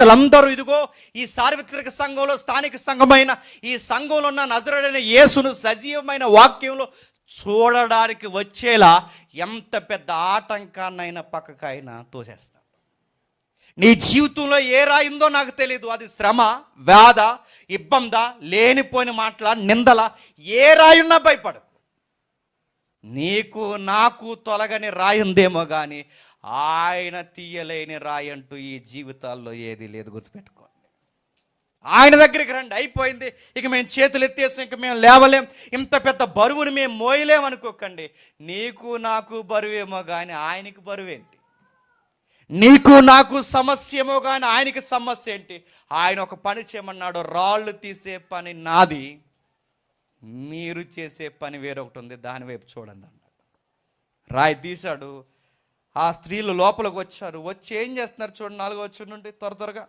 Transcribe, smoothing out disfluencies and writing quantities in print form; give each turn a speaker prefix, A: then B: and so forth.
A: అందరూ ఇదిగో ఈ సార్వత్రిక సంఘంలో, స్థానిక సంఘమైన ఈ సంఘంలో ఉన్న నజరేయుడైన యేసును సజీవమైన వాక్యంలో చూడడానికి వచ్చేలా ఎంత పెద్ద ఆటంకాన్నైనా పక్కకైనా తోసేస్తాడు. నీ జీవితంలో ఏ రాయిందో నాకు తెలియదు. అది శ్రమ, వ్యాధ, ఇబ్బంద, లేనిపోయిన మాటల, నిందల, ఏ రాయున్నా భయపడు. నీకు నాకు తొలగని రాయి ఉందేమో కానీ ఆయన తీయలేని రాయి అంటూ ఈ జీవితాల్లో ఏది లేదు. గుర్తుపెట్టుకోండి. ఆయన దగ్గరికి రండి, అయిపోయింది, ఇక మేము చేతులు ఎత్తేసాం, ఇక మేము లేవలేం, ఇంత పెద్ద బరువుని మేము మోయలేం అనుకోకండి. నీకు నాకు బరువేమో కానీ ఆయనకి బరువేంటి? నీకు నాకు సమస్య ఏమో కానీ ఆయనకి సమస్య ఏంటి? ఆయన ఒక పని చేయమన్నాడు, రాళ్ళు తీసే పని నాది, మీరు చేసే పని వేరొకటి ఉంది, దాని వైపు చూడండి అన్నాడు. రాయి తీశాడు. ఆ స్త్రీలు లోపలికి వచ్చారు. వచ్చి ఏం చేస్తున్నారు చూడండి, 4వ వచనం నుండి త్వరగా